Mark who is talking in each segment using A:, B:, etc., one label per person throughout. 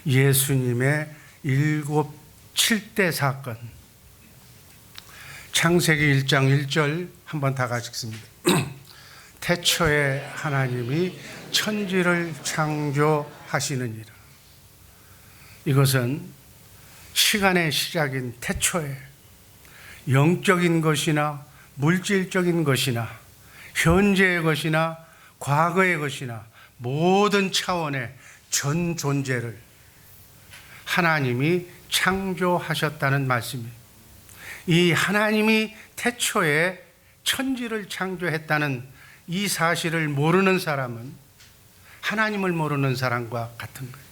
A: 예수님의 7대 사건. 창세기 1장 1절 한번 다 같이 읽습니다. 태초에 하나님이 천지를 창조하시느니라. 이것은 시간의 시작인 태초에 영적인 것이나 물질적인 것이나 현재의 것이나 과거의 것이나 모든 차원의 전 존재를 하나님이 창조하셨다는 말씀이에요. 이 하나님이 태초에 천지를 창조했다는 이 사실을 모르는 사람은 하나님을 모르는 사람과 같은 거예요.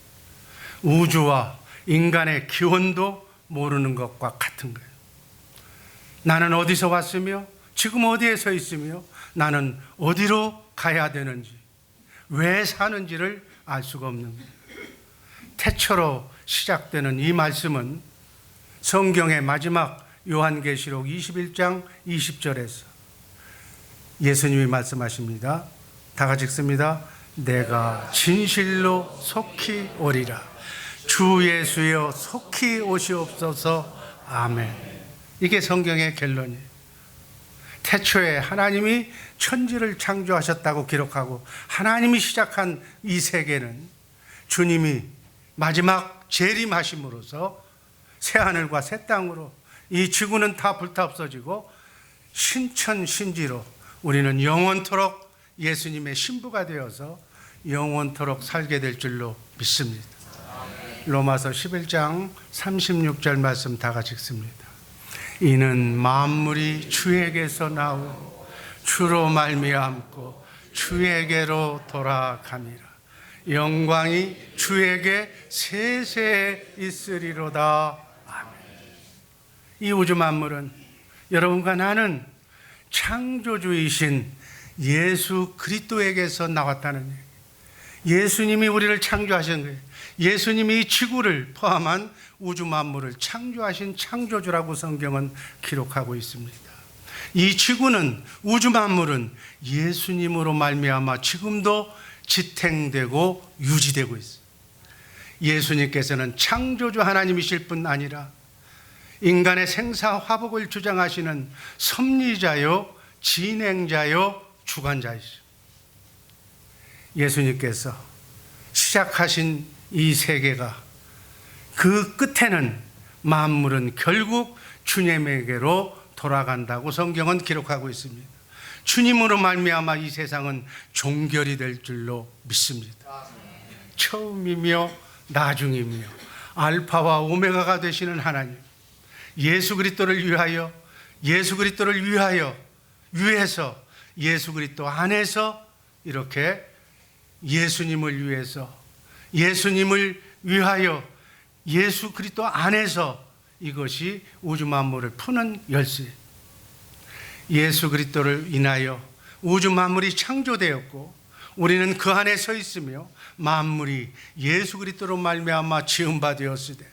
A: 우주와 인간의 기원도 모르는 것과 같은 거예요. 나는 어디서 왔으며 지금 어디에 서 있으며 나는 어디로 가야 되는지 왜 사는지를 알 수가 없는 거예요. 태초로 시작되는 이 말씀은 성경의 마지막 요한계시록 21장 20절에서 예수님이 말씀하십니다. 다 같이 읽습니다. 내가 진실로 속히 오리라. 주 예수여 속히 오시옵소서. 아멘. 이게 성경의 결론이에요. 태초에 하나님이 천지를 창조하셨다고 기록하고 하나님이 시작한 이 세계는 주님이 마지막 재림하심으로써 새하늘과 새 땅으로 이 지구는 다 불타 없어지고 신천신지로 우리는 영원토록 예수님의 신부가 되어서 영원토록 살게 될 줄로 믿습니다. 로마서 11장 36절 말씀 다 같이 읽습니다. 이는 만물이 주에게서 나오고 주로 말미암고 주에게로 돌아가니라. 영광이 주에게 세세 있으리로다. 아멘. 이 우주 만물은 여러분과 나는 창조주이신 예수 그리스도에게서 나왔다는 얘기예요. 예수님이 우리를 창조하신 거예요. 예수님이 이 지구를 포함한 우주 만물을 창조하신 창조주라고 성경은 기록하고 있습니다. 이 지구는 우주 만물은 예수님으로 말미암아 지금도 지탱되고 유지되고 있어요. 예수님께서는 창조주 하나님이실 뿐 아니라 인간의 생사화복을 주장하시는 섭리자요 진행자요 주관자이시죠. 예수님께서 시작하신 이 세계가 그 끝에는 만물은 결국 주님에게로 돌아간다고 성경은 기록하고 있습니다. 주님으로 말미암아 이 세상은 종결이 될 줄로 믿습니다. 처음이며 나중이며 알파와 오메가가 되시는 하나님, 예수 그리스도를 위하여 위해서 예수 그리스도 안에서 이렇게 예수님을 위해서 예수님을 위하여 예수 그리스도 안에서 이것이 우주 만물을 푸는 열쇠. 예수 그리스도를 인하여 우주 만물이 창조되었고 우리는 그 안에 서 있으며 만물이 예수 그리스도로 말미암아 지은 바 되었으되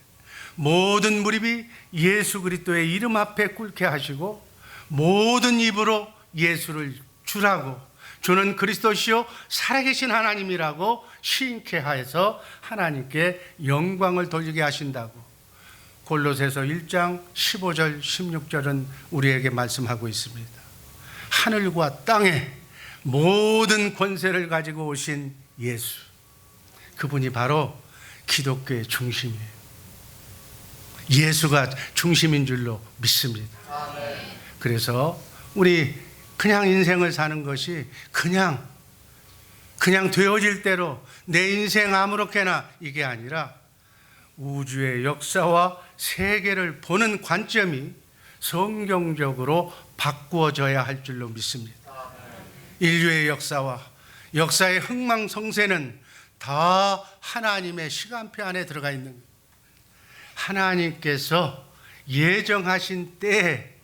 A: 모든 무릎이 예수 그리스도의 이름 앞에 꿇게 하시고 모든 입으로 예수를 주라고 주는 그리스도시요 살아계신 하나님이라고 시인케 하여서 하나님께 영광을 돌리게 하신다고 골로새서 1장 15절 16절은 우리에게 말씀하고 있습니다. 하늘과 땅의 모든 권세를 가지고 오신 예수, 그분이 바로 기독교의 중심이에요. 예수가 중심인 줄로 믿습니다. 그래서 우리 그냥 인생을 사는 것이 그냥 되어질 대로 내 인생 아무렇게나 이게 아니라 우주의 역사와 세계를 보는 관점이 성경적으로 바꾸어져야 할 줄로 믿습니다. 인류의 역사와 역사의 흥망성쇠는 다 하나님의 시간표 안에 들어가 있는 거예요. 하나님께서 예정하신 때에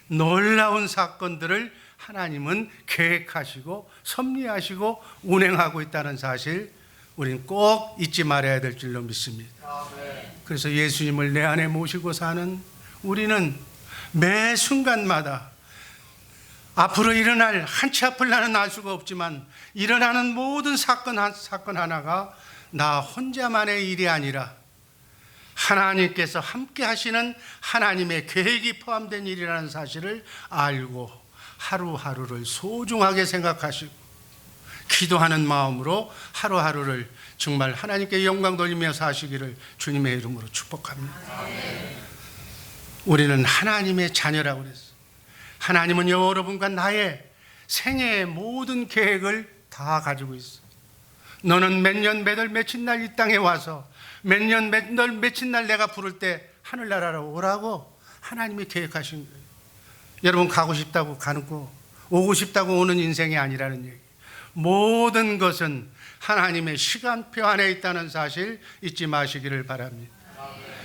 A: 놀라운 사건들을 하나님은 계획하시고 섭리하시고 운행하고 있다는 사실 우리는 꼭 잊지 말아야 될 줄로 믿습니다. 그래서 예수님을 내 안에 모시고 사는 우리는 매 순간마다 앞으로 일어날 한치 앞을 나는 알 수가 없지만 일어나는 모든 사건 하나가 나 혼자만의 일이 아니라 하나님께서 함께 하시는 하나님의 계획이 포함된 일이라는 사실을 알고 하루하루를 소중하게 생각하시고 기도하는 마음으로 하루하루를 정말 하나님께 영광 돌리며 사시기를 주님의 이름으로 축복합니다. 우리는 하나님의 자녀라고 그랬어요. 하나님은 여러분과 나의 생애의 모든 계획을 다 가지고 있어요. 너는 몇 년 몇 월 며칠 날 이 땅에 와서 몇 년 몇 월 며칠 날 내가 부를 때 하늘나라로 오라고 하나님이 계획하신 거예요. 여러분 가고 싶다고 가는 거, 오고 싶다고 오는 인생이 아니라는 얘기. 모든 것은 하나님의 시간표 안에 있다는 사실 잊지 마시기를 바랍니다.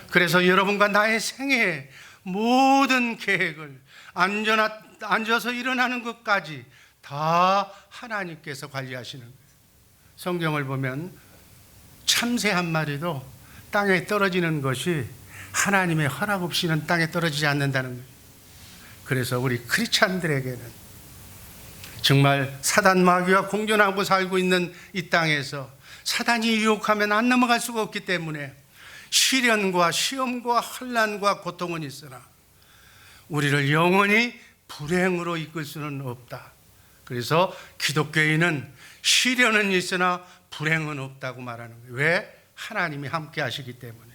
A: 그래서 여러분과 나의 생애의 모든 계획을 앉아서 일어나는 것까지 다 하나님께서 관리하시는 거예요. 성경을 보면 참새 한 마리도 땅에 떨어지는 것이 하나님의 허락 없이는 땅에 떨어지지 않는다는 거예요. 그래서 우리 크리스찬들에게는 정말 사단 마귀와 공존하고 살고 있는 이 땅에서 사단이 유혹하면 안 넘어갈 수가 없기 때문에 시련과 시험과 환난과 고통은 있으나 우리를 영원히 불행으로 이끌 수는 없다. 그래서 기독교인은 시련은 있으나 불행은 없다고 말하는 거예요. 왜? 하나님이 함께 하시기 때문에.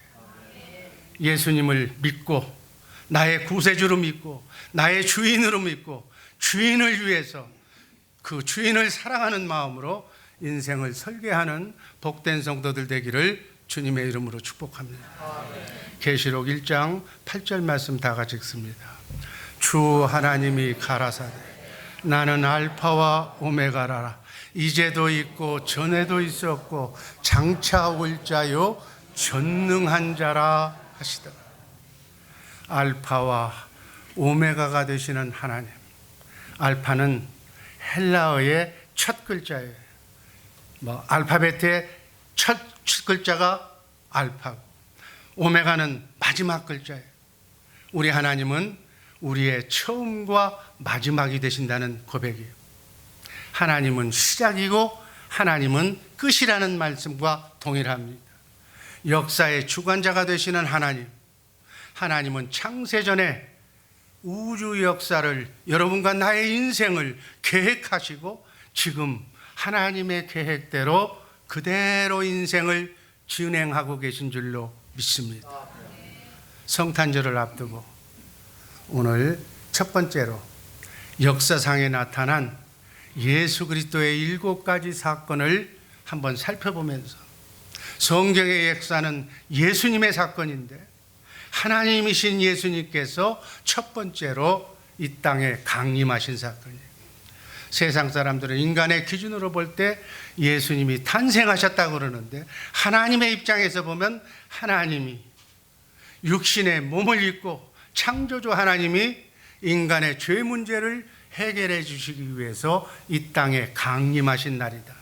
A: 예수님을 믿고 나의 구세주로 믿고 나의 주인으로 믿고 주인을 위해서 그 주인을 사랑하는 마음으로 인생을 설계하는 복된 성도들 되기를 주님의 이름으로 축복합니다. 계시록 1장 8절 말씀 다 같이 읽습니다. 주 하나님이 가라사대 나는 알파와 오메가라 이제도 있고 전에도 있었고 장차 올 자요 전능한 자라 하시더라. 알파와 오메가가 되시는 하나님. 알파는 헬라어의 첫 글자예요. 알파벳의 첫 글자가 알파고 오메가는 마지막 글자예요. 우리 하나님은 우리의 처음과 마지막이 되신다는 고백이에요. 하나님은 시작이고 하나님은 끝이라는 말씀과 동일합니다. 역사의 주관자가 되시는 하나님. 하나님은 창세전에 우주 역사를 여러분과 나의 인생을 계획하시고 지금 하나님의 계획대로 그대로 인생을 진행하고 계신 줄로 믿습니다. 성탄절을 앞두고 오늘 첫 번째로 역사상에 나타난 예수 그리스도의 7가지 사건을 한번 살펴보면서 성경의 역사는 예수님의 사건인데 하나님이신 예수님께서 첫 번째로 이 땅에 강림하신 사건이에요. 세상 사람들은 인간의 기준으로 볼 때 예수님이 탄생하셨다고 그러는데 하나님의 입장에서 보면 하나님이 육신의 몸을 입고 창조주 하나님이 인간의 죄 문제를 해결해 주시기 위해서 이 땅에 강림하신 날이다.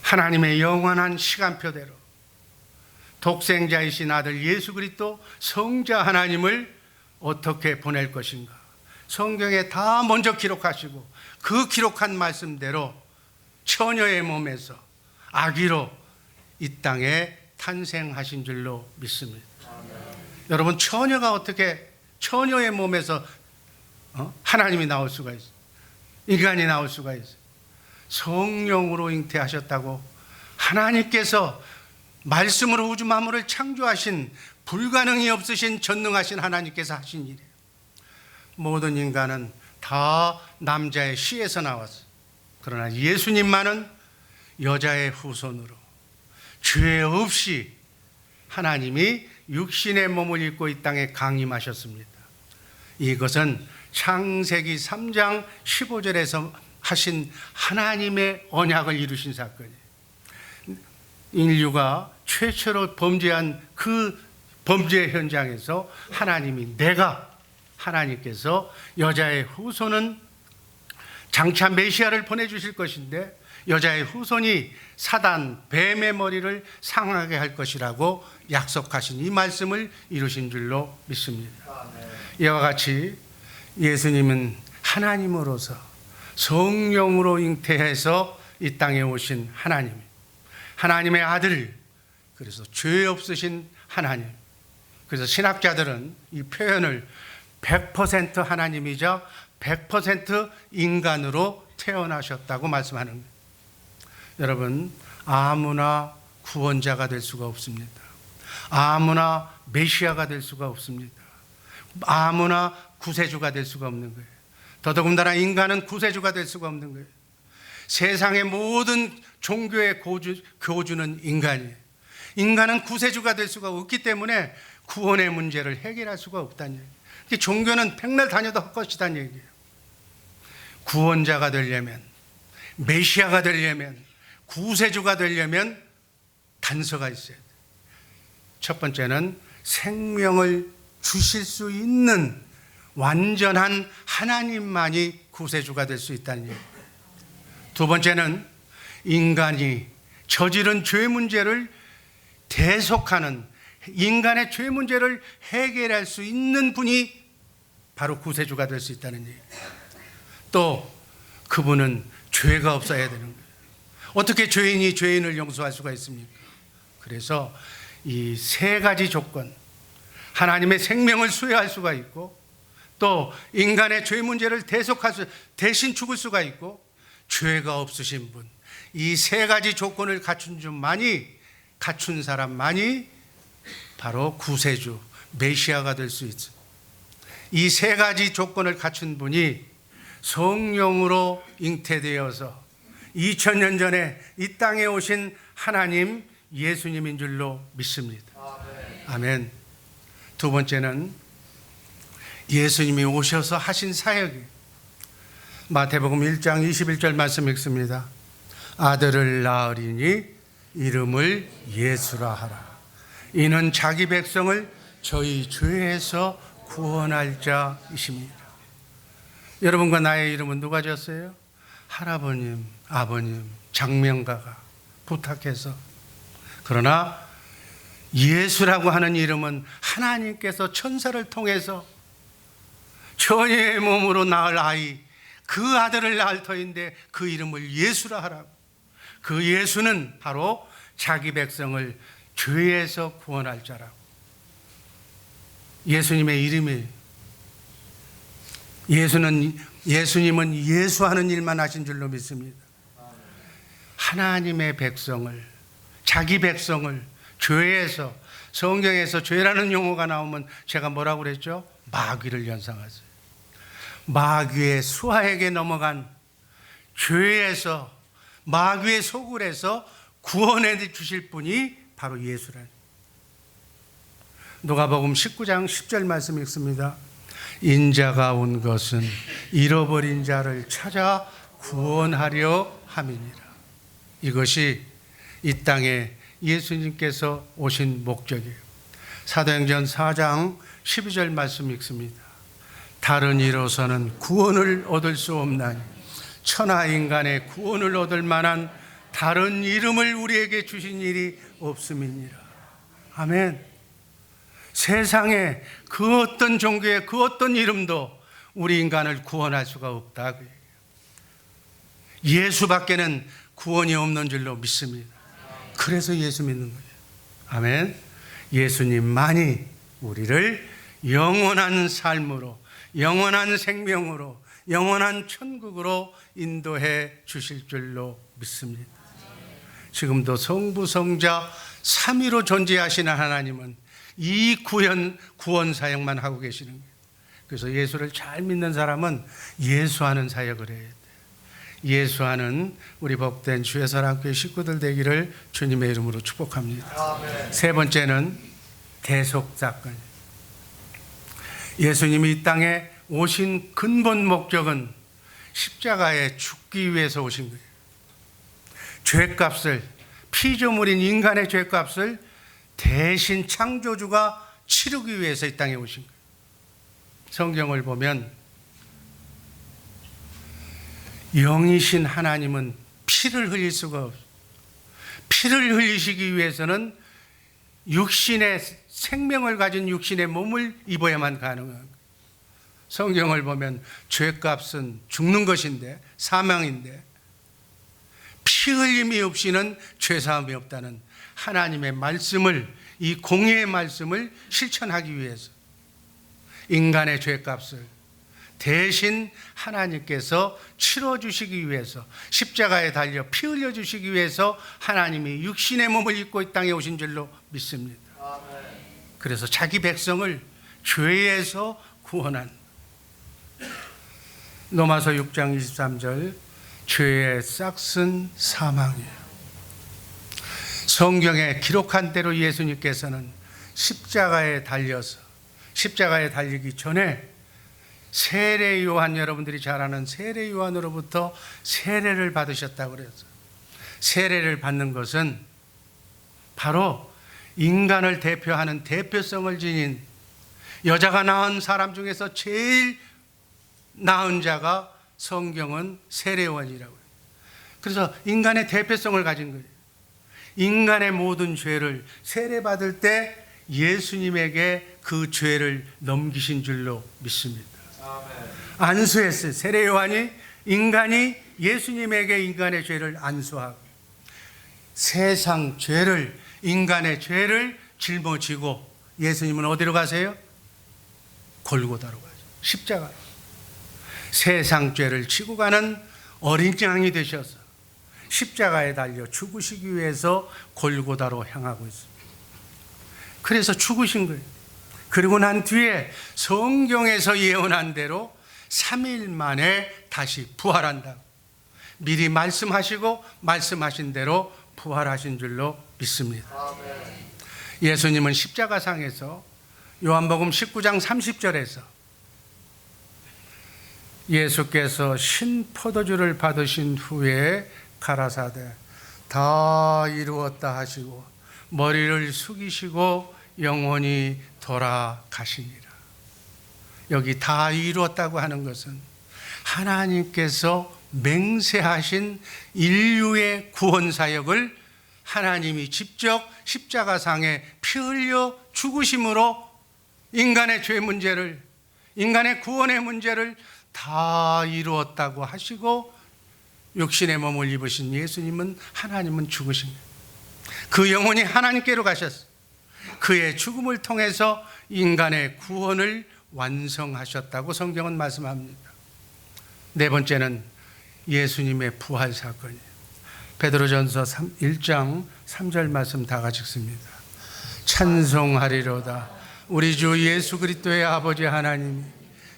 A: 하나님의 영원한 시간표대로 독생자이신 아들 예수 그리스도 성자 하나님을 어떻게 보낼 것인가. 성경에 다 먼저 기록하시고 그 기록한 말씀대로 처녀의 몸에서 아기로 이 땅에 탄생하신 줄로 믿습니다. 여러분 처녀가 어떻게 처녀의 몸에서 하나님이 나올 수가 있어요? 인간이 나올 수가 있어요? 성령으로 잉태하셨다고 하나님께서 말씀으로 우주 만물을 창조하신 불가능이 없으신 전능하신 하나님께서 하신 일이에요. 모든 인간은 다 남자의 씨에서 나왔어요. 그러나 예수님만은 여자의 후손으로 죄 없이 하나님이 육신의 몸을 입고 이 땅에 강림하셨습니다. 이것은 창세기 3장 15절에서 하신 하나님의 언약을 이루신 사건이에요. 인류가 최초로 범죄한 그 범죄 현장에서 하나님께서 여자의 후손은 장차 메시아를 보내주실 것인데 여자의 후손이 사단 뱀의 머리를 상하게 할 것이라고 약속하신 이 말씀을 이루신 줄로 믿습니다. 이와 같이 예수님은 하나님으로서 성령으로 잉태해서 이 땅에 오신 하나님의 아들, 그래서 죄 없으신 하나님. 그래서 신학자들은 이 표현을 100% 하나님이자 100% 인간으로 태어나셨다고 말씀하는 거예요. 여러분, 아무나 구원자가 될 수가 없습니다. 아무나 메시아가 될 수가 없습니다. 아무나 구세주가 될 수가 없는 거예요. 더더군다나 인간은 구세주가 될 수가 없는 거예요. 세상의 모든 종교의 교주는 인간이에요. 인간은 구세주가 될 수가 없기 때문에 구원의 문제를 해결할 수가 없다는 얘기예요. 종교는 백날 다녀도 헛것이다는 얘기예요. 구원자가 되려면, 메시아가 되려면, 구세주가 되려면 단서가 있어야 돼요. 첫 번째는 생명을 주실 수 있는 완전한 하나님만이 구세주가 될 수 있다는 얘기예요. 두 번째는 인간이 저지른 죄 문제를 대속하는, 인간의 죄 문제를 해결할 수 있는 분이 바로 구세주가 될 수 있다는 얘기예요. 또 그분은 죄가 없어야 되는 거예요. 어떻게 죄인이 죄인을 용서할 수가 있습니까? 그래서 이 세 가지 조건, 하나님의 생명을 수여할 수가 있고, 또 인간의 죄 문제를 대신 죽을 수가 있고, 죄가 없으신 분, 이 세 가지 조건을 갖춘 사람만이 바로 구세주, 메시아가 될 수 있어요. 이 세 가지 조건을 갖춘 분이 성령으로 잉태되어서 2000년 전에 이 땅에 오신 하나님 예수님인 줄로 믿습니다. 아멘. 두 번째는 예수님이 오셔서 하신 사역이에요. 마태복음 1장 21절 말씀 읽습니다. 아들을 낳으리니 이름을 예수라 하라. 이는 자기 백성을 저희 죄에서 구원할 자이십니다. 여러분과 나의 이름은 누가 졌어요? 할아버님, 아버님, 장명가가 부탁해서. 그러나 예수라고 하는 이름은 하나님께서 천사를 통해서 처녀의 몸으로 낳을 아이, 그 아들을 낳을 터인데 그 이름을 예수라 하라고. 그 예수는 바로 자기 백성을 죄에서 구원할 자라고. 예수님의 이름이에요. 예수님은 예수하는 일만 하신 줄로 믿습니다. 하나님의 백성을, 자기 백성을 죄에서, 성경에서 죄라는 용어가 나오면 제가 뭐라고 그랬죠? 마귀를 연상하세요. 마귀의 수하에게 넘어간 죄에서, 마귀의 소굴에서 구원해 주실 분이 바로 예수라는. 누가복음 19장 10절 말씀 읽습니다. 인자가 온 것은 잃어버린 자를 찾아 구원하려 함이니라. 이것이 이 땅에 예수님께서 오신 목적이에요. 사도행전 4장 12절 말씀 읽습니다. 다른 이로서는 구원을 얻을 수 없나니 천하 인간의 구원을 얻을 만한 다른 이름을 우리에게 주신 일이 없음이니라. 아멘. 세상에 그 어떤 종교의 그 어떤 이름도 우리 인간을 구원할 수가 없다. 예수밖에는 구원이 없는 줄로 믿습니다. 그래서 예수 믿는 거예요. 아멘. 예수님만이 우리를 영원한 삶으로, 영원한 생명으로, 영원한 천국으로 인도해 주실 줄로 믿습니다. 지금도 성부, 성자, 삼위로 존재하시는 하나님은 이 구원 사역만 하고 계시는 거예요. 그래서 예수를 잘 믿는 사람은 예수하는 사역을 해야 돼요. 예수하는 우리 복된 주의사랑교회 식구들 되기를 주님의 이름으로 축복합니다. 아멘. 세 번째는 대속사건. 예수님이 이 땅에 오신 근본 목적은 십자가에 죽기 위해서 오신 거예요. 죄값을, 피조물인 인간의 죄값을 대신 창조주가 치르기 위해서 이 땅에 오신 거예요. 성경을 보면 영이신 하나님은 피를 흘릴 수가 없어요. 피를 흘리시기 위해서는 육신의 생명을 가진 육신의 몸을 입어야만 가능한 거예요. 성경을 보면 죄값은 죽는 것인데, 사망인데, 피 흘림이 없이는 죄사함이 없다는 하나님의 말씀을, 이 공의의 말씀을 실천하기 위해서 인간의 죄값을 대신 하나님께서 치러주시기 위해서, 십자가에 달려 피 흘려주시기 위해서 하나님이 육신의 몸을 입고 이 땅에 오신 줄로 믿습니다. 그래서 자기 백성을 죄에서 구원한, 로마서 6장 23절, 죄의 싹은 사망이에요. 성경에 기록한 대로 예수님께서는 십자가에 달려서, 십자가에 달리기 전에 세례 요한, 여러분들이 잘 아는 세례 요한으로부터 세례를 받으셨다고 그래서, 세례를 받는 것은 바로 인간을 대표하는 대표성을 지닌, 여자가 낳은 사람 중에서 제일 낳은 자가 성경은 세례 요한이라고 해요. 그래서 인간의 대표성을 가진 거예요. 인간의 모든 죄를 세례받을 때 예수님에게 그 죄를 넘기신 줄로 믿습니다. 안수했어요. 세례 요한이 인간이 예수님에게 인간의 죄를 안수하고, 세상 죄를, 인간의 죄를 짊어지고 예수님은 어디로 가세요? 골고다로 가죠. 십자가. 세상 죄를 지고 가는 어린 양이 되셔서 십자가에 달려 죽으시기 위해서 골고다로 향하고 있습니다. 그래서 죽으신 거예요. 그리고 난 뒤에 성경에서 예언한 대로 3일 만에 다시 부활한다. 미리 말씀하시고 말씀하신 대로 부활하신 줄로 믿습니다. 예수님은 십자가상에서 요한복음 19장 30절에서 예수께서 신포도주를 받으신 후에 가라사대 다 이루었다 하시고 머리를 숙이시고 영원히 돌아가시니라. 여기 다 이루었다고 하는 것은 하나님께서 맹세하신 인류의 구원 사역을 하나님이 직접 십자가상에 피 흘려 죽으심으로 인간의 죄 문제를, 인간의 구원의 문제를 다 이루었다고 하시고 육신의 몸을 입으신 예수님은, 하나님은 죽으신 거예요. 그 영혼이 하나님께로 가셨어요. 그의 죽음을 통해서 인간의 구원을 완성하셨다고 성경은 말씀합니다. 네 번째는 예수님의 부활 사건이에요. 베드로전서 1장 3절 말씀 다 같이 읽습니다. 찬송하리로다. 우리 주 예수 그리스도의 아버지 하나님이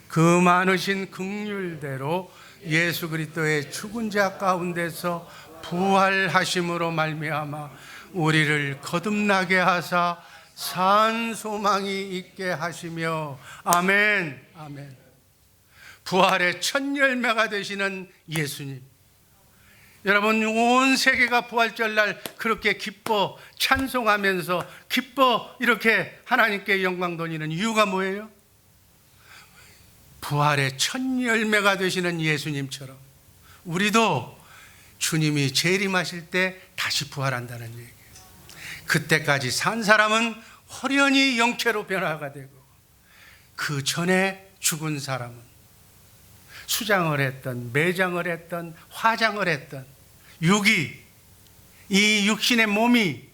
A: 그 많으신 긍휼대로 예수 그리스도의 죽은 자 가운데서 부활하심으로 말미암아 우리를 거듭나게 하사 산 소망이 있게 하시며, 아멘, 아멘. 부활의 첫 열매가 되시는 예수님, 여러분 온 세계가 부활절날 그렇게 기뻐 찬송하면서 기뻐 이렇게 하나님께 영광 돌리는 이유가 뭐예요? 부활의 첫 열매가 되시는 예수님처럼 우리도 주님이 재림하실 때 다시 부활한다는 얘기예요. 그때까지 산 사람은 호련히 영체로 변화가 되고, 그 전에 죽은 사람은 수장을 했던, 매장을 했던, 화장을 했던 이 육신의 몸이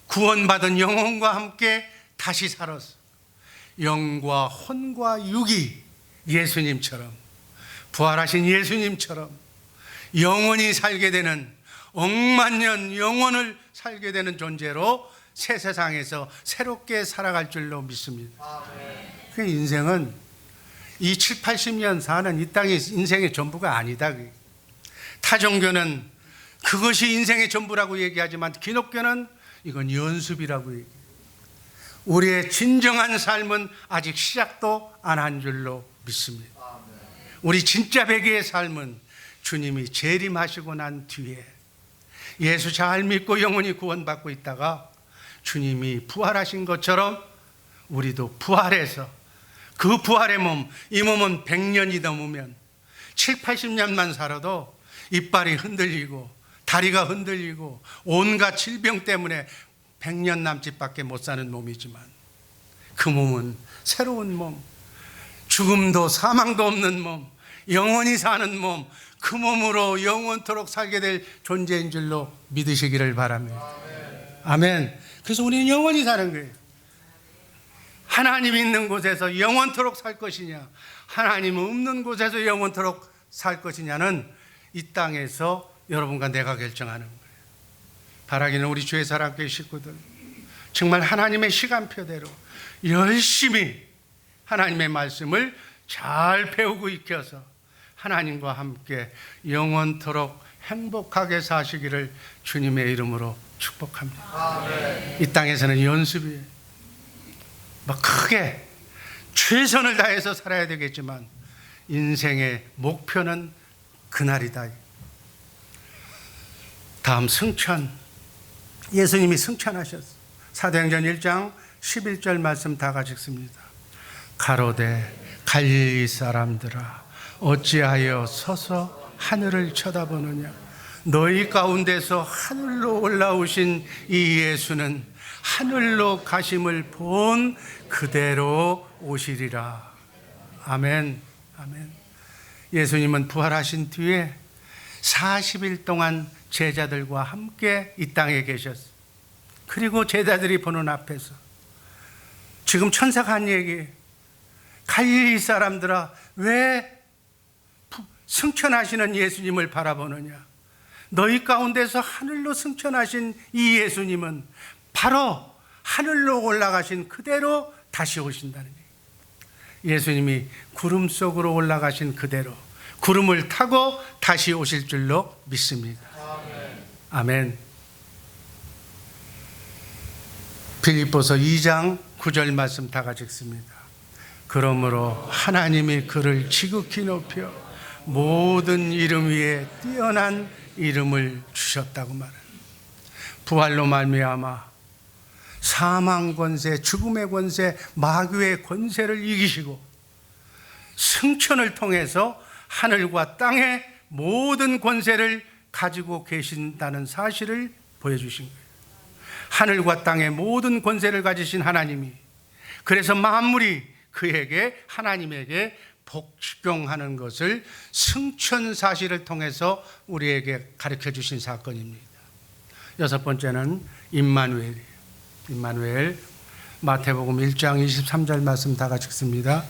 A: 구원받은 영혼과 함께 다시 살아서 영과 혼과 육이 예수님처럼, 부활하신 예수님처럼 영원히 살게 되는, 억만년 영원을 살게 되는 존재로 새 세상에서 새롭게 살아갈 줄로 믿습니다. 그 인생은 이 7, 80년 사는 이 땅이 인생의 전부가 아니다. 타종교는 그것이 인생의 전부라고 얘기하지만 기독교는 이건 연습이라고 얘기해요. 우리의 진정한 삶은 아직 시작도 안 한 줄로 믿습니다. 우리 진짜 배기의 삶은 주님이 재림하시고 난 뒤에 예수 잘 믿고 영원히 구원받고 있다가 주님이 부활하신 것처럼 우리도 부활해서 그 부활의 몸, 이 몸은 100년이 넘으면 7, 80년만 살아도 이빨이 흔들리고 다리가 흔들리고 온갖 질병 때문에 100년 남짓밖에 못 사는 몸이지만, 그 몸은 새로운 몸, 죽음도 사망도 없는 몸, 영원히 사는 몸, 그 몸으로 영원토록 살게 될 존재인 줄로 믿으시기를 바랍니다. 아멘. 그래서 우리는 영원히 사는 거예요. 하나님 있는 곳에서 영원토록 살 것이냐, 하나님 없는 곳에서 영원토록 살 것이냐는 이 땅에서 여러분과 내가 결정하는 거예요. 바라기는 우리 주의 사랑교회 식구들, 정말 하나님의 시간표대로 열심히 하나님의 말씀을 잘 배우고 익혀서 하나님과 함께 영원토록 행복하게 사시기를 주님의 이름으로 축복합니다. 아멘. 이 땅에서는 연습이에요. 크게 최선을 다해서 살아야 되겠지만 인생의 목표는 그날이다. 다음 승천, 예수님이 승천하셨어요. 사도행전 1장 11절 말씀 다 같이 읽습니다. 가로되 갈릴리 사람들아 어찌하여 서서 하늘을 쳐다보느냐, 너희 가운데서 하늘로 올라오신 이 예수는 하늘로 가심을 본 그대로 오시리라. 아멘. 아멘. 예수님은 부활하신 뒤에 40일 동안 제자들과 함께 이 땅에 계셨어요. 그리고 제자들이 보는 앞에서 지금 천사가 한 얘기, 갈릴리 사람들아 왜 승천하시는 예수님을 바라보느냐, 너희 가운데서 하늘로 승천하신 이 예수님은 바로 하늘로 올라가신 그대로 다시 오신다는 얘기예요. 예수님이 구름 속으로 올라가신 그대로 구름을 타고 다시 오실 줄로 믿습니다. 아멘. 빌립보서 2장 9절 말씀 다 같이 읽습니다. 그러므로 하나님이 그를 지극히 높여 모든 이름 위에 뛰어난 이름을 주셨다고 말해요. 부활로 말미암아 사망 권세, 죽음의 권세, 마귀의 권세를 이기시고 승천을 통해서 하늘과 땅의 모든 권세를 가지고 계신다는 사실을 보여주신 거예요. 하늘과 땅의 모든 권세를 가지신 하나님이, 그래서 만물이 그에게, 하나님에게 복종하는 것을 승천 사실을 통해서 우리에게 가르쳐 주신 사건입니다. 여섯 번째는 임마누엘이에요. 임마누엘, 마태복음 1장 23절 말씀 다 같이 읽습니다.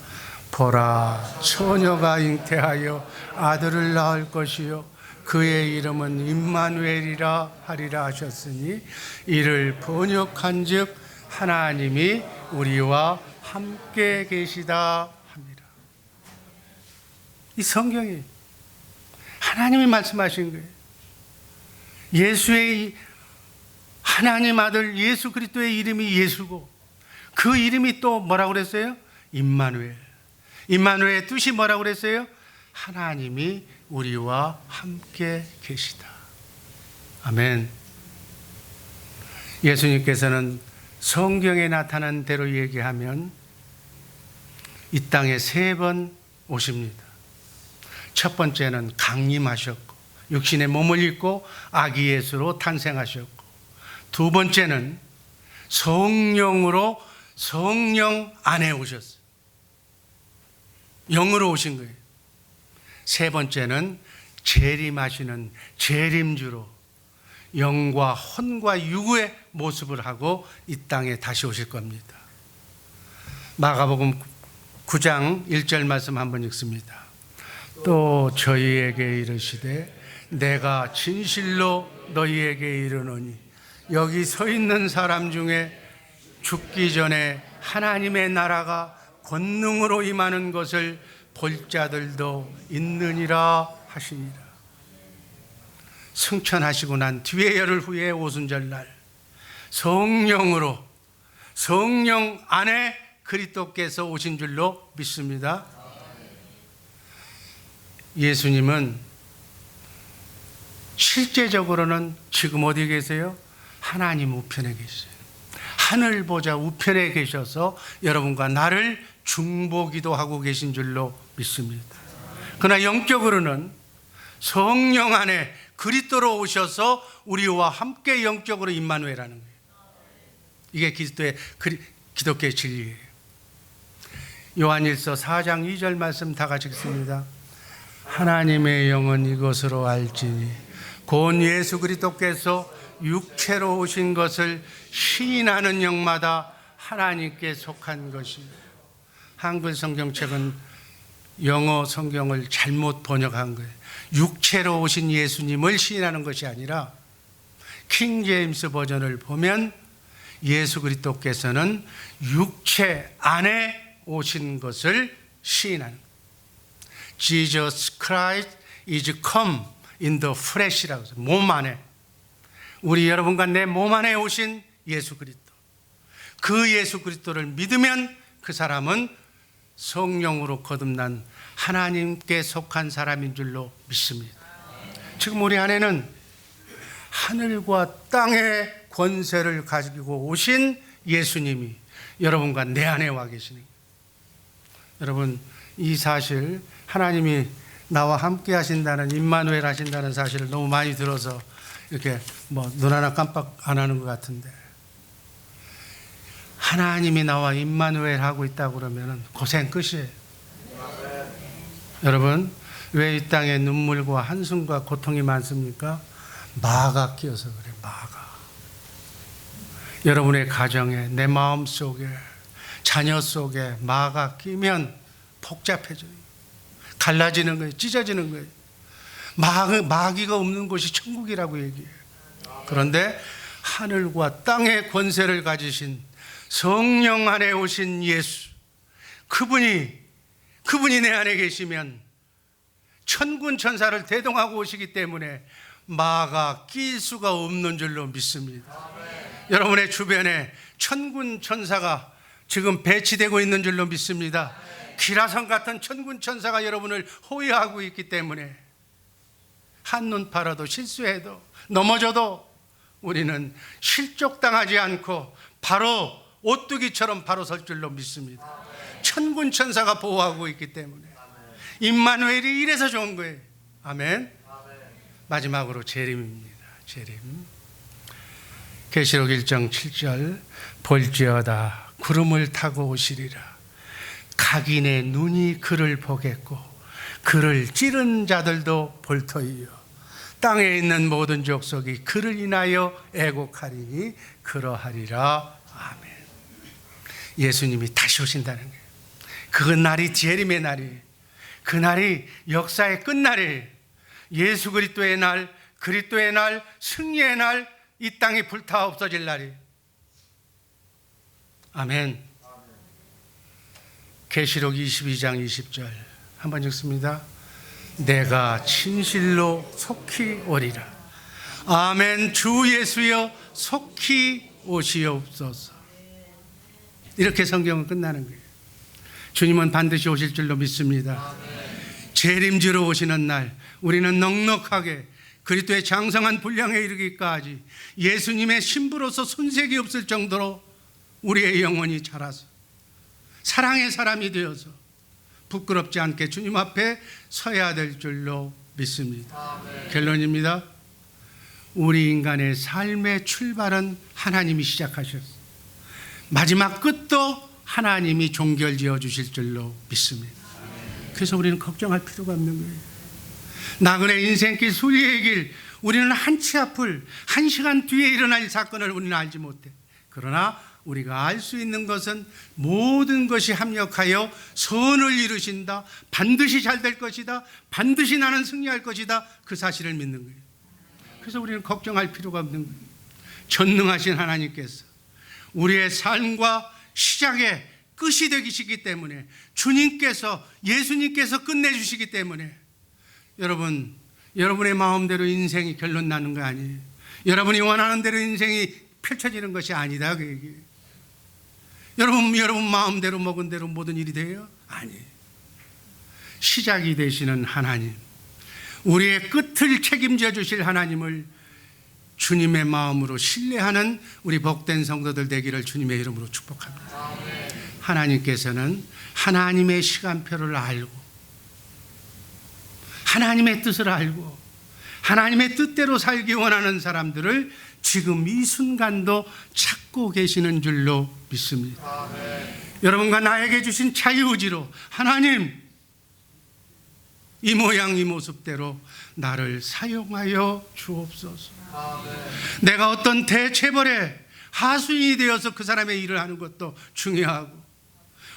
A: 보라, 처녀가 잉태하여 아들을 낳을 것이요 그의 이름은 임마누엘이라 하리라 하셨으니 이를 번역한즉 하나님이 우리와 함께 계시다 합니다. 이 성경이 하나님이 말씀하신 거예요. 예수의, 하나님 아들 예수 그리스도의 이름이 예수고 그 이름이 또 뭐라고 그랬어요? 임마누엘. 임마누엘의 뜻이 뭐라고 그랬어요? 하나님이 우리와 함께 계시다. 아멘. 예수님께서는 성경에 나타난 대로 얘기하면 이 땅에 3번 오십니다. 첫 번째는 강림하셨고 육신의 몸을 입고 아기 예수로 탄생하셨고, 두 번째는 성령으로 성령 안에 오셨어요. 영으로 오신 거예요. 세 번째는 재림하시는 재림주로 영과 혼과 육의 모습을 하고 이 땅에 다시 오실 겁니다. 마가복음 9장 1절 말씀 한번 읽습니다. 또 저희에게 이르시되 내가 진실로 너희에게 이르노니 여기 서 있는 사람 중에 죽기 전에 하나님의 나라가 권능으로 임하는 것을 볼 자들도 있느니라 하시니라. 승천하시고 난 뒤에 열흘 후에 오순절날 성령으로, 성령 안에 그리스도께서 오신 줄로 믿습니다. 예수님은 실제적으로는 지금 어디 계세요? 하나님 우편에 계세요. 하늘 보좌 우편에 계셔서 여러분과 나를 중보기도 하고 계신 줄로 믿습니다. 그러나 영적으로는 성령 안에 그리스도로 오셔서 우리와 함께 영적으로 임마누엘하는 거예요. 이게 기독교의 진리예요. 요한일서 4장 2절 말씀 다 같이 읽습니다. 하나님의 영은 이것으로 알지니 곧 예수 그리스도께서 육체로 오신 것을 시인하는 영마다 하나님께 속한 것입니다. 한글 성경책은 영어 성경을 잘못 번역한 거예요. 육체로 오신 예수님을 시인하는 것이 아니라 킹 제임스 버전을 보면 예수 그리스도께서는 육체 안에 오신 것을 시인하는 거예요. Jesus Christ is come in the flesh라고 해서 몸 안에, 우리 여러분과 내 몸 안에 오신 예수 그리스도, 그 예수 그리스도를 믿으면 그 사람은 성령으로 거듭난 하나님께 속한 사람인 줄로 믿습니다. 지금 우리 안에는 하늘과 땅의 권세를 가지고 오신 예수님이 여러분과 내 안에 와 계시는 거예요. 여러분, 이 사실, 하나님이 나와 함께 하신다는, 임마누엘 하신다는 사실을 너무 많이 들어서 이렇게 눈 하나 깜빡 안 하는 것 같은데, 하나님이 나와 임마누엘 하고 있다고 그러면 고생 끝이에요. 여러분, 왜 이 땅에 눈물과 한숨과 고통이 많습니까? 마가 끼어서 그래. 마가. 여러분의 가정에, 내 마음 속에, 자녀 속에 마가 끼면 복잡해져요. 갈라지는 거예요. 찢어지는 거예요. 마귀가 없는 곳이 천국이라고 얘기해요. 그런데 하늘과 땅의 권세를 가지신 성령 안에 오신 예수, 그분이 내 안에 계시면 천군 천사를 대동하고 오시기 때문에 마가 낄 수가 없는 줄로 믿습니다. 여러분의 주변에 천군 천사가 지금 배치되고 있는 줄로 믿습니다. 기라성 같은 천군 천사가 여러분을 호위하고 있기 때문에 한눈 팔아도 실수해도 넘어져도 우리는 실족당하지 않고 바로 오뚜기처럼 바로 설 줄로 믿습니다. 천군 천사가 보호하고 있기 때문에 임마누엘이 이래서 좋은 거예요. 아멘. 마지막으로 재림입니다. 재림. 계시록 1장 7절, 볼지어다 구름을 타고 오시리라. 각인의 눈이 그를 보겠고 그를 찌른 자들도 볼 터이요 땅에 있는 모든 족속이 그를 인하여 애곡하리니 그러하리라. 아멘. 예수님이 다시 오신다는 거예요. 그 날이 재림의 날이에요. 그 날이 역사의 끝날이에요. 예수 그리스도의 날, 그리스도의 날, 승리의 날, 이 땅이 불타 없어질 날이에요. 아멘. 계시록 22장 20절 한번 읽습니다. 내가 진실로 속히 오리라. 아멘. 주 예수여 속히 오시옵소서. 이렇게 성경은 끝나는 거예요. 주님은 반드시 오실 줄로 믿습니다. 재림지로 오시는 날 우리는 넉넉하게 그리스도의 장성한 분량에 이르기까지 예수님의 신부로서 손색이 없을 정도로 우리의 영혼이 자라서 사랑의 사람이 되어서 부끄럽지 않게 주님 앞에 서야 될 줄로 믿습니다. 결론입니다. 우리 인간의 삶의 출발은 하나님이 시작하셨어요. 마지막 끝도 하나님이 종결지어 주실 줄로 믿습니다. 그래서 우리는 걱정할 필요가 없는 거예요. 나그네 인생길, 수리의 길, 우리는 한치 앞을, 한 시간 뒤에 일어날 사건을 우리는 알지 못해. 그러나 우리가 알 수 있는 것은 모든 것이 합력하여 선을 이루신다. 반드시 잘 될 것이다. 반드시 나는 승리할 것이다. 그 사실을 믿는 거예요. 그래서 우리는 걱정할 필요가 없는 거예요. 전능하신 하나님께서 우리의 삶과 시작의 끝이 되시기 때문에, 주님께서, 예수님께서 끝내주시기 때문에 여러분, 여러분의 마음대로 인생이 결론 나는 거 아니에요. 여러분이 원하는 대로 인생이 펼쳐지는 것이 아니다, 그 얘기예요. 여러분 마음대로 먹은 대로 모든 일이 돼요? 아니에요. 시작이 되시는 하나님, 우리의 끝을 책임져 주실 하나님을 주님의 마음으로 신뢰하는 우리 복된 성도들 되기를 주님의 이름으로 축복합니다. 하나님께서는 하나님의 시간표를 알고 하나님의 뜻을 알고 하나님의 뜻대로 살기 원하는 사람들을 지금 이 순간도 찾고 계시는 줄로 믿습니다. 여러분과 나에게 주신 자유의지로 하나님, 이 모양 이 모습대로 나를 사용하여 주옵소서. 내가 어떤 대체벌의 하수인이 되어서 그 사람의 일을 하는 것도 중요하고,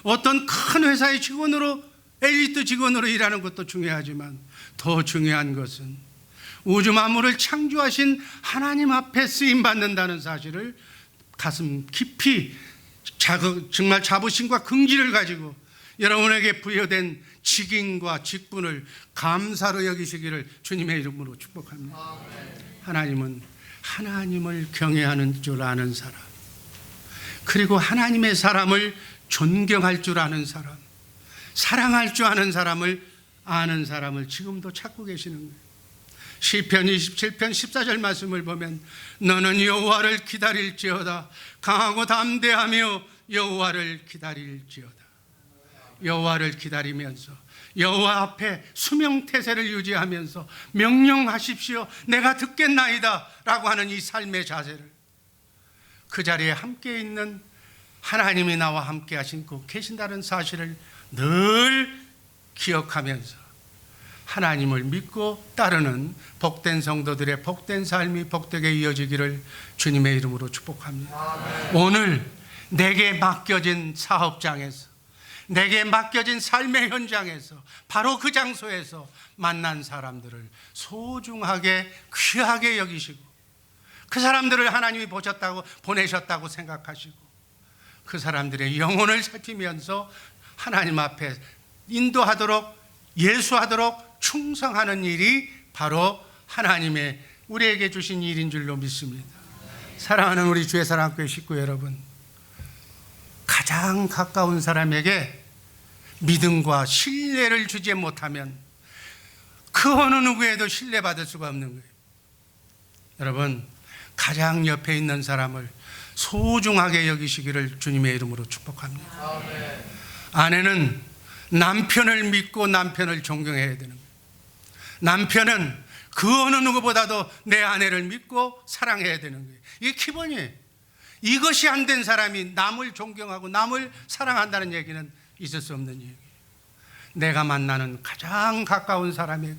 A: 어떤 큰 회사의 직원으로, 엘리트 직원으로 일하는 것도 중요하지만, 더 중요한 것은 우주 만물을 창조하신 하나님 앞에 쓰임 받는다는 사실을 가슴 깊이 정말 자부심과 긍지를 가지고 여러분에게 부여된 직임과 직분을 감사로 여기시기를 주님의 이름으로 축복합니다. 하나님은 하나님을 경외하는 줄 아는 사람, 그리고 하나님의 사람을 존경할 줄 아는 사람, 사랑할 줄 아는 사람을 지금도 찾고 계시는 거예요. 시편 27편 14절 말씀을 보면 너는 여호와를 기다릴지어다. 강하고 담대하며 여호와를 기다릴지어다. 여호와를 기다리면서 여호와 앞에 수명태세를 유지하면서 명령하십시오, 내가 듣겠나이다 라고 하는 이 삶의 자세를, 그 자리에 함께 있는 하나님이 나와 함께 하신 그 계신다는 사실을 늘 기억하면서 하나님을 믿고 따르는 복된 성도들의 복된 삶이 복되게 이어지기를 주님의 이름으로 축복합니다. 오늘 내게 맡겨진 사업장에서, 내게 맡겨진 삶의 현장에서, 바로 그 장소에서 만난 사람들을 소중하게 귀하게 여기시고, 그 사람들을 하나님이 보내셨다고 생각하시고, 그 사람들의 영혼을 살피면서 하나님 앞에 인도하도록, 예수하도록 충성하는 일이 바로 하나님의 우리에게 주신 일인 줄로 믿습니다. 사랑하는 우리 주의 사랑교회 식구 여러분, 가장 가까운 사람에게 믿음과 신뢰를 주지 못하면 그 어느 누구에도 신뢰받을 수가 없는 거예요. 여러분, 가장 옆에 있는 사람을 소중하게 여기시기를 주님의 이름으로 축복합니다. 아내는 남편을 믿고 남편을 존경해야 되는 거예요. 남편은 그 어느 누구보다도 내 아내를 믿고 사랑해야 되는 거예요. 이게 기본이에요. 이것이 안 된 사람이 남을 존경하고 남을 사랑한다는 얘기는 있을 수 없는 얘기예요. 내가 만나는 가장 가까운 사람에게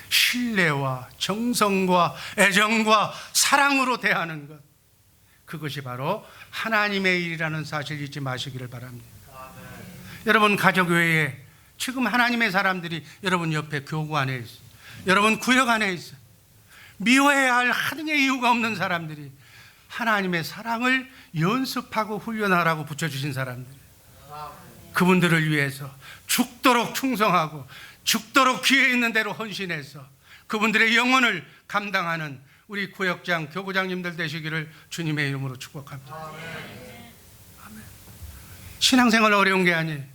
A: 신뢰와 정성과 애정과 사랑으로 대하는 것, 그것이 바로 하나님의 일이라는 사실 잊지 마시기를 바랍니다. 여러분 가족 외에 지금 하나님의 사람들이 여러분 옆에 교구 안에 있어요. 여러분 구역 안에 있어요. 미워해야 할 하등의 이유가 없는 사람들이 하나님의 사랑을 연습하고 훈련하라고 붙여주신 사람들, 그분들을 위해서 죽도록 충성하고 죽도록 귀에 있는 대로 헌신해서 그분들의 영혼을 감당하는 우리 구역장, 교구장님들 되시기를 주님의 이름으로 축복합니다. 아멘. 신앙생활 어려운 게 아니에요.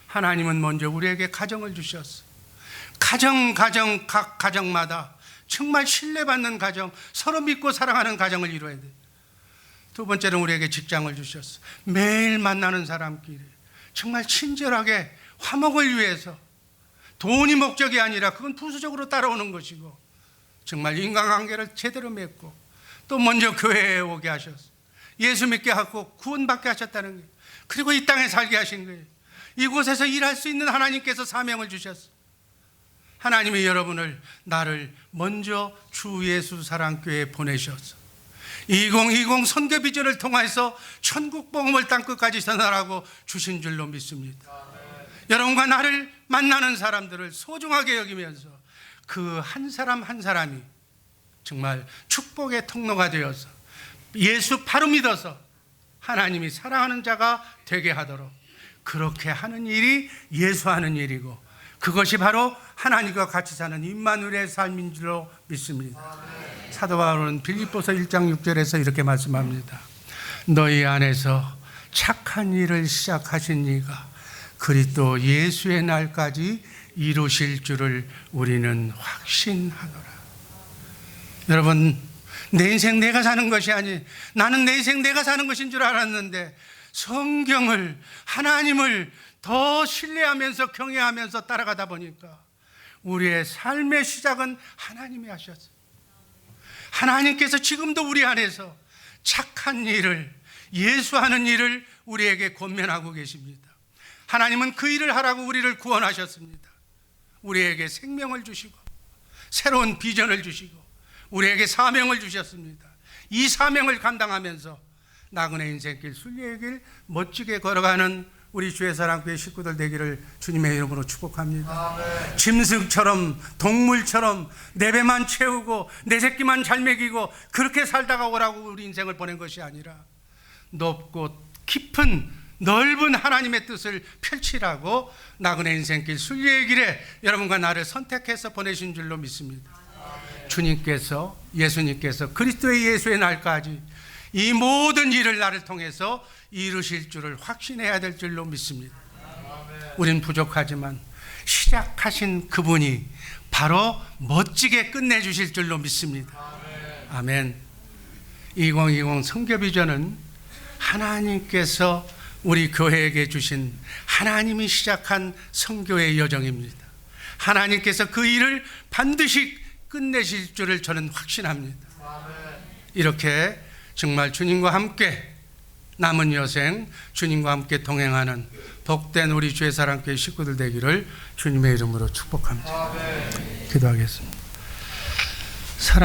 A: 하나님은 먼저 우리에게 가정을 주셨어. 각 가정마다 정말 신뢰받는 가정, 서로 믿고 사랑하는 가정을 이루어야 돼. 두 번째는 우리에게 직장을 주셨어. 매일 만나는 사람끼리 정말 친절하게 화목을 위해서, 돈이 목적이 아니라 그건 부수적으로 따라오는 것이고, 정말 인간관계를 제대로 맺고, 또 먼저 교회에 오게 하셨어. 예수 믿게 하고 구원받게 하셨다는 거예요. 그리고 이 땅에 살게 하신 거예요. 이곳에서 일할 수 있는 하나님께서 사명을 주셨어. 하나님이 여러분을, 나를 먼저 주 예수 사랑교회에 보내셨어. 2020 선교 비전을 통해서 천국 복음을 땅끝까지 전하라고 주신 줄로 믿습니다. 여러분과 나를 만나는 사람들을 소중하게 여기면서 그 한 사람 한 사람이 정말 축복의 통로가 되어서 예수 바로 믿어서 하나님이 사랑하는 자가 되게 하도록, 그렇게 하는 일이 예수하는 일이고, 그것이 바로 하나님과 같이 사는 임마누엘의 삶인 줄로 믿습니다. 사도 바울은 빌립보서 1장 6절에서 이렇게 말씀합니다. 너희 안에서 착한 일을 시작하신 이가 그리스도 예수의 날까지 이루실 줄을 우리는 확신하노라. 여러분, 내 인생 내가 사는 것이 아니, 나는 내 인생 내가 사는 것인 줄 알았는데 성경을, 하나님을 더 신뢰하면서 경외하면서 따라가다 보니까 우리의 삶의 시작은 하나님이 하셨어요. 하나님께서 지금도 우리 안에서 착한 일을, 예수하는 일을 우리에게 권면하고 계십니다. 하나님은 그 일을 하라고 우리를 구원하셨습니다. 우리에게 생명을 주시고 새로운 비전을 주시고 우리에게 사명을 주셨습니다. 이 사명을 감당하면서 나그네 인생길 순례의 길 멋지게 걸어가는 우리 주의 사랑교회 식구들 되기를 주님의 이름으로 축복합니다. 아멘. 짐승처럼 동물처럼 내 배만 채우고 내 새끼만 잘 먹이고 그렇게 살다가 오라고 우리 인생을 보낸 것이 아니라 높고 깊은 넓은 하나님의 뜻을 펼치라고 나그네 인생길 순례의 길에 여러분과 나를 선택해서 보내신 줄로 믿습니다. 아멘. 주님께서 예수님께서 그리스도의 예수의 날까지 이 모든 일을 나를 통해서 이루실 줄을 확신해야 될 줄로 믿습니다. 우린 부족하지만 시작하신 그분이 바로 멋지게 끝내주실 줄로 믿습니다. 아멘. 2020 선교비전은 하나님께서 우리 교회에게 주신 하나님이 시작한 선교의 여정입니다. 하나님께서 그 일을 반드시 끝내실 줄을 저는 확신합니다. 이렇게 정말 주님과 함께 남은 여생 주님과 함께 동행하는 복된 우리 주의 사랑교회 식구들 되기를 주님의 이름으로 축복합니다. 기도하겠습니다. 사랑